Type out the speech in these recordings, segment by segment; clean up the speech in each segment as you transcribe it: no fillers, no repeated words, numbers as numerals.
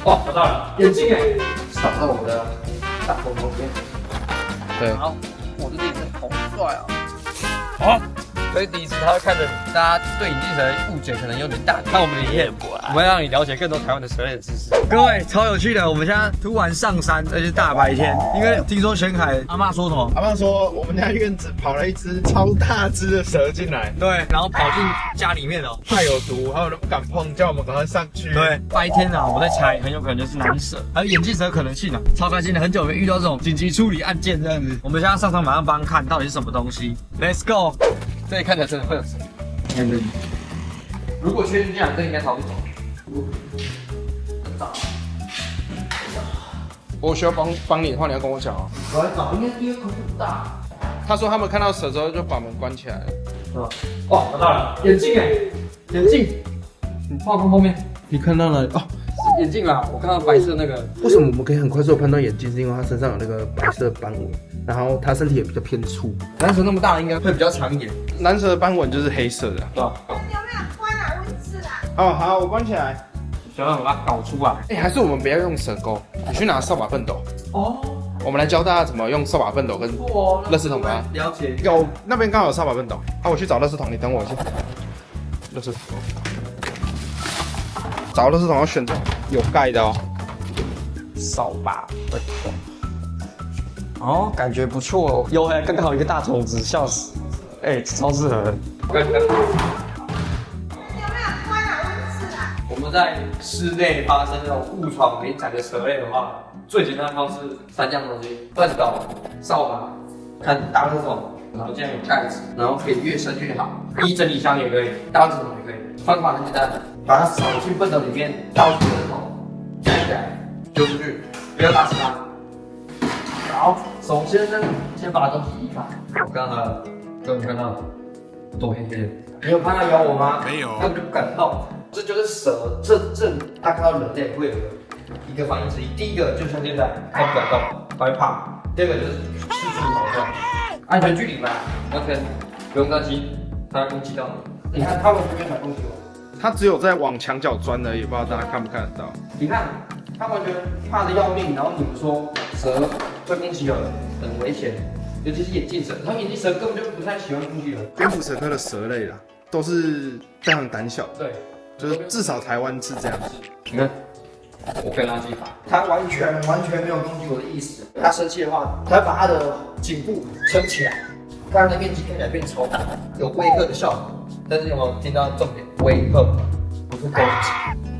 哦，找到了，眼镜哎，扫到我的大头头边。对，好，我这眼镜好帅啊！好，所以第一次他会看着你，大家对眼镜蛇的误解可能有点大。看我们的影片，我们会让你了解更多台湾的蛇类的知识。各位，超有趣的！我们现在突然上山，而且是大白天，因为听说玄凯阿嬷说什么？阿爸说我们家院子跑了一只超大只的蛇进来，对，然后跑进家里面哦。太有毒，还有人不敢碰，叫我们赶快上去。对，白天啊，我在猜，很有可能就是蓝蛇，还有眼镜蛇的可能性啊，超开心的，很久没遇到这种紧急处理案件这样子。我们现在上山马上帮他看到底是什么东西 ，Let's go。这里看起来真的会有蛇，如果确定这样，这应该逃不走。我需要帮你的话，你要跟我讲哦。我来找，应该第一个空间不大，他说他们看到蛇之后就把门关起来了。是吧？哦，找到了，眼镜哎，眼镜，你放后面，你看到了哦？眼镜啦，我看到白色那个。为什么我们可以很快速的判断眼睛？是因为它身上有那个白色斑纹，然后它身体也比较偏粗。蓝蛇那么大，应该会比较长一点，蓝蛇的斑纹就是黑色的，对吧？有没有关啊？温室啊？哦，好，我关起来。想要把它搞出来。哎，还是我们不要用蛇钩，你去拿扫把畚斗。哦，我们来教大家怎么用扫把畚斗跟哇，垃圾桶吧。了解。有那边刚好有扫把畚斗，啊，我去找垃圾桶，你等我一下。垃圾桶，找垃圾桶要选有盖的哦。扫把畚斗。哦，感觉不错哦。有哎，刚刚好一个大虫子，笑死。哎，超适合。有没有关啊？温室啊？我们在室内发生这种误闯民宅的蛇类的话，最简单的方式三样东西：畚斗、扫把、看大垃圾桶，然后这样有盖子，然后可以越深越好。一整理箱也可以，大垃圾桶也可以。方法很简单，把它扫进畚斗里面，倒进垃圾桶，夹起来，丢出去，不要打死它。好，首先呢，先把东西移开。我刚才各位看到多黑黑的，你有看它咬我吗？没有它就不敢动。这就是蛇，这它看到人类会有一个反应之一。第一个就像现在，它不敢动，它会怕；第二个就是四处逃窜，安全距离嘛，完全不用担心它会攻击到你。你看它完全没有想攻击我，它只有在往墙角钻而已，不知道大家看不看得到。你看它完全怕得要命，然后你们说蛇会攻击人，很危险，尤其是眼镜蛇，它们眼镜蛇根本就不太喜欢攻击人。蝙蝠蛇科的蛇类啦，都是非常胆小的，对。就是至少台湾是这样。你看，我被垃圾法，他完全没有攻击我的意思。他生气的话，他会把他的颈部撑起来，让他的面积看起来变超大，有威吓的效果。但是有没有听到重点？威吓不是攻击。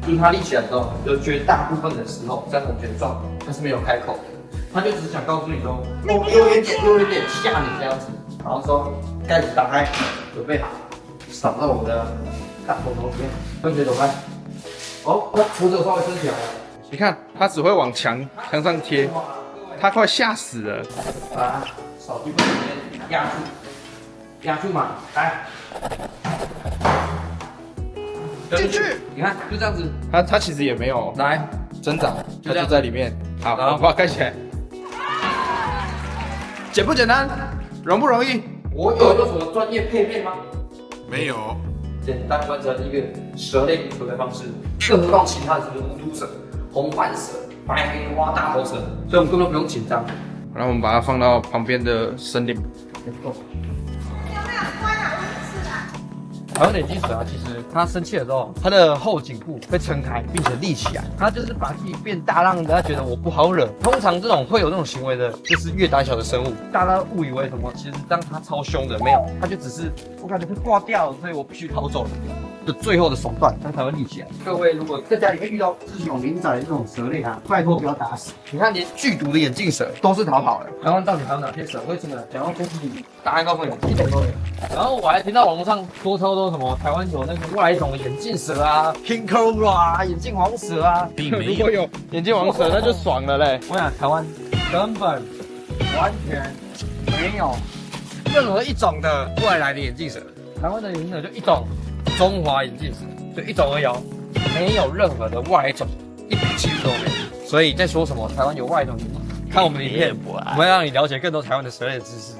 当他立起来之后，有绝大部分的时候，在我觉得状他是没有开口的，他就只是想告诉你说，有一点吓你这样子，然后说盖子打开，准备好，扫到我的大头头边，分别走开。哦，那扶手稍微升起来了。你看，它只会往墙上贴，它快吓死了。把扫地板里面压住嘛，来，进去。你看就这样子，它其实也没有来，挣扎，它就这样就在里面。好，然后我把它盖起来。简不简单？容不容易？我有用什么专业配备吗？没有。简单完成一个蛇类捕捉的方式，更何况其他的什么无毒蛇、红斑蛇、白莲花大头蛇，所以我们根本不用紧张。然后我们把它放到旁边的森林。有没有关啊？温室啊？台湾的眼镜蛇啊，其实它生气的时候，它的后颈部会撑开，并且立起来，它就是把自己变大，让人家觉得我不好惹。通常这种会有那种行为的，就是越胆小的生物，大家误以为什么？其实当它超凶的，没有，它就只是我感觉会挂掉，所以我必须逃走的最后的手段，它才会立起来。各位如果在家里面遇到这种民宅的这种蛇类啊，拜托不要打死。你看，连剧毒的眼镜蛇都是逃跑的。台湾到底还有哪些蛇？为什么想要攻击你？答案告诉你，一种都没有。然后我还听到网络上说超多什么台湾有那个外来种的眼镜蛇啊 ，King Cobra 啊，眼镜黄蛇啊。如果有眼镜王蛇，那就爽了嘞。我想台湾根本完全没有任何一种的外来的眼镜蛇，台湾的眼镜蛇就一种，中华眼镜蛇就一种而已哦，没有任何的外来种，一点记录都没有。所以在说什么台湾有外来种，看我们的影片，我们会让你了解更多台湾的蛇类的知识。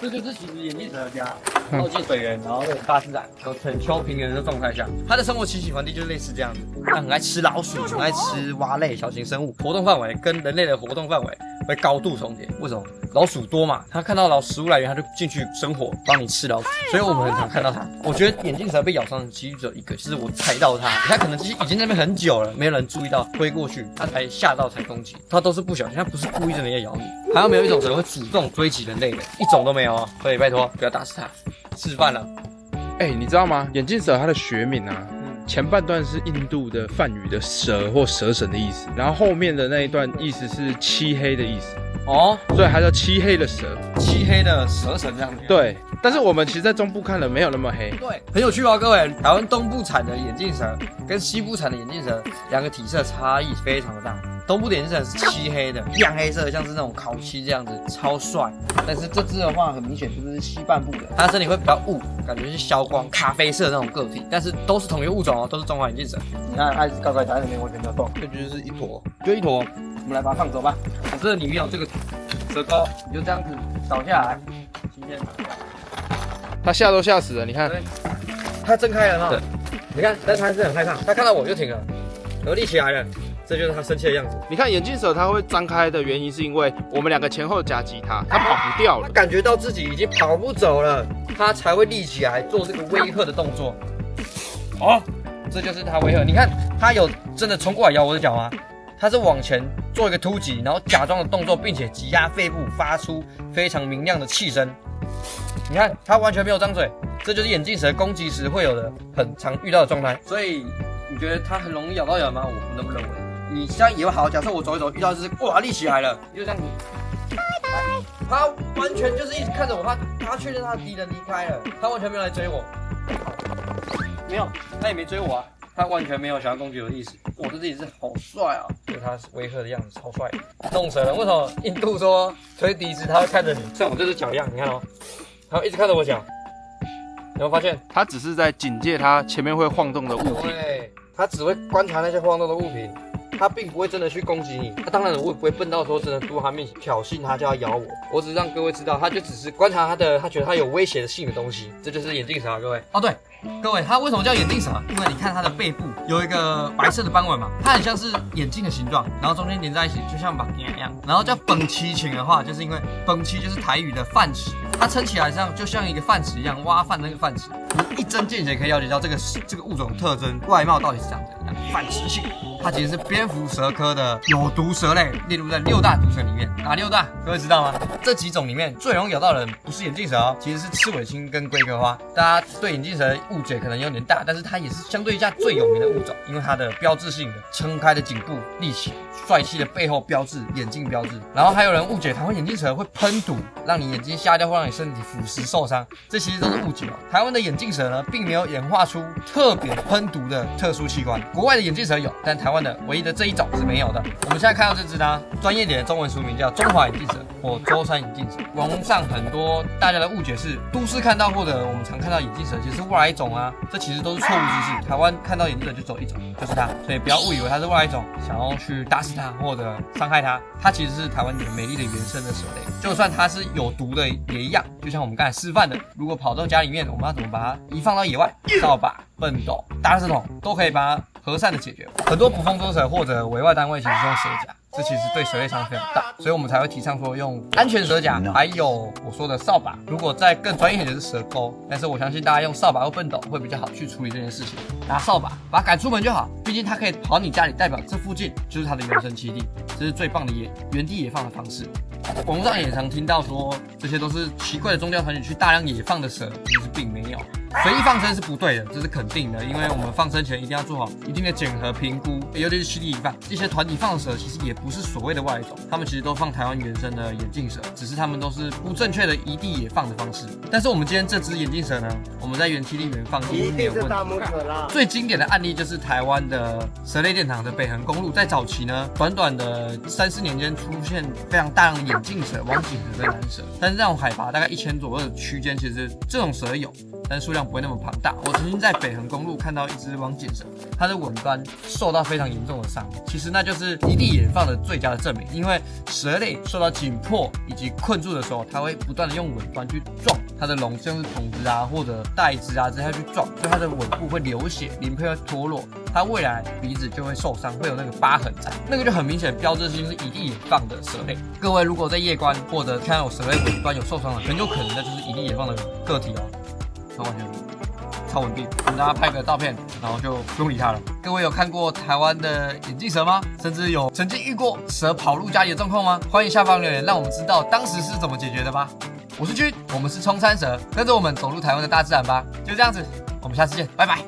这就是其实眼镜蛇的家，靠近水源，然后有大自然，有很丘平原的状态下，它的生活栖息环境就是类似这样子。它很爱吃老鼠，很爱吃蛙类、小型生物，活动范围跟人类的活动范围会高度重叠。为什么？老鼠多嘛，它看到食物来源，它就进去生活，帮你吃老鼠。所以我们很常看到它。我觉得眼镜蛇被咬伤的几率只有一个，就是我踩到它，它可能已经在那边很久了，没有人注意到，挥过去，它才吓到才攻击。它都是不小心，它不是故意真的要咬你。还有没有一种蛇会主动追击人类的？一种都没有啊！所以拜托不要打死它，示范了。你知道吗？眼镜蛇它的学名啊，前半段是印度的梵语的蛇或蛇神的意思，然后后面的那一段意思是漆黑的意思。哦，所以还叫漆黑的蛇，漆黑的蛇神这样子。对，但是我们其实在中部看的没有那么黑。对，很有趣哦，各位。台湾东部产的眼镜蛇跟西部产的眼镜蛇，两个体色差异非常的大。东部的眼镜蛇是漆黑的，亮黑色，像是那种烤漆这样子，超帅。但是这只的话，很明显就是西半部的，它的身体会比较雾，感觉是消光，咖啡色那种个体，但是都是同一个物种哦，都是中华眼镜蛇。你看，它一直高高在那边完全没有动，这就是一坨，就一坨。我们来把它放走吧。这里面有这个蛇钩，你就这样子倒下来，今天它吓都吓死了，你看，它睁开了哈，你看，但是它还是很害怕，它看到我就停了，然后立起来了，这就是它生气的样子。你看眼镜蛇它会张开的原因是因为我们两个前后夹击它，它跑不掉了，它感觉到自己已经跑不走了，它才会立起来做这个威吓的动作。哦，这就是它威吓。你看，它有真的冲过来咬我的脚吗？它是往前做一个突击，然后假装的动作，并且挤压肺部，发出非常明亮的气声。你看，它完全没有张嘴，这就是眼镜蛇攻击时会有的很常遇到的状态。所以你觉得它很容易咬到人吗？我不那么认为。你这样也好，假设我走一走，遇到一只哇立起来了，你就这样子，它完全就是一直看着我，它确认它的敌人离开了，它完全没有来追我，没有，它也没追我啊。他完全没有想要攻击我的意思，我的自己是好帅啊！就他威吓的样子超帅，弄死人。为什么印度说吹笛子他会看着你？像我这只脚一样，你看哦，他会一直看着我脚。有没有发现？它只是在警戒它前面会晃动的物品。对，他只会观察那些晃动的物品，他并不会真的去攻击你。那当然我也不会笨到说真的坐他面前挑衅他就要咬我，我只是让各位知道，他就只是观察他觉得他有威胁性的东西，这就是眼镜蛇啊，各位。哦对。各位，它为什么叫眼镜蛇？因为你看它的背部有一个白色的斑纹嘛，它很像是眼镜的形状，然后中间连在一起，就像马丁一样。然后叫本鳍禽的话，就是因为本鳍就是台语的饭匙，它撑起来就像一个饭匙一样，挖饭的那个饭匙。你一针见血可以了解到这个物种特征外貌到底是长怎样。饭匙禽，它其实是蝙蝠蛇科的有毒蛇类，列入在6大毒蛇里面。哪6大？各位知道吗？这几种里面最容易咬到人不是眼镜蛇哦，其实是赤尾青跟龟壳花。大家对眼镜蛇误解可能有点大，但是它也是相对下最有名的物种，因为它的标志性的撑开的颈部立起，帅气的背后标志眼镜标志。然后还有人误解台湾眼镜蛇会喷毒，让你眼睛瞎掉或让你身体腐蚀受伤，这其实都是误解哦。台湾的眼镜蛇呢，并没有演化出特别喷毒的特殊器官，国外的眼镜蛇有，但台湾的唯一的这一种是没有的。我们现在看到这只呢，专业点的中文书名叫中华眼镜蛇或舟山眼镜蛇。网络上很多大家的误解是，都市看到或者我们常看到眼镜蛇其实是外来种啊，这其实都是错误知识。台湾看到眼镜蛇就只有一种，就是它，所以不要误以为它是外来种，想要去打死它或者伤害它。它其实是台湾美丽的原生的蛇类，就算它是有毒的也一样。就像我们刚才示范的，如果跑到家里面，我们要怎么把它移放到野外？扫把、畚斗、打死桶都可以把它和善的解决。很多捕风捉蛇或者委外单位其实是用蛇夹，这其实对蛇类伤害非常大，所以我们才会提倡说用安全蛇夹，还有我说的扫把。如果再更专业一点就是蛇钩，但是我相信大家用扫把或畚斗会比较好去处理这件事情。拿扫把把它赶出门就好，毕竟它可以跑你家里，代表这附近就是它的原生栖地，这是最棒的原地野放的方式。网络上也常听到说这些都是奇怪的宗教团体去大量野放的蛇，其实并没有。随意放生是不对的，这是肯定的，因为我们放生前一定要做好一定的检核评估，尤其是栖地野放。这些团体放的蛇其实也不是所谓的外来种，他们其实都放台湾原生的眼镜蛇，只是他们都是不正确的移地野放的方式。但是我们今天这只眼镜蛇呢，我们在原栖地原放一定没有问题。最经典的案例就是台湾的蛇类殿堂的北横公路，在早期呢，短短的3-4年间出现非常大量的眼镜蛇、网颈蛇跟蓝蛇，但是这种海拔大概1000左右的区间，其实这种蛇有，但是数量不会那么庞大。我曾经在北横公路看到一只王锦蛇，它的尾端受到非常严重的伤，其实那就是一地野放的最佳的证明，因为蛇类受到紧迫以及困住的时候，它会不断的用尾端去撞它的笼，像是筒子啊或者带子啊这些去撞，所以它的尾部会流血，鳞片会脱落，它未来鼻子就会受伤，会有那个疤痕在，那个就很明显标志性是一地野放的蛇类。各位如果在夜观或者看到有蛇类尾端有受伤的，很有可能那就是一地野放的个体哦，超完全超稳定，跟大家拍个照片，然后就不用理它了。各位有看过台湾的眼镜蛇吗？甚至有曾经遇过蛇跑入家里的状况吗？欢迎下方留言，让我们知道当时是怎么解决的吧。我是君，我们是冲山蛇，跟着我们走入台湾的大自然吧。就这样子，我们下次见，拜拜。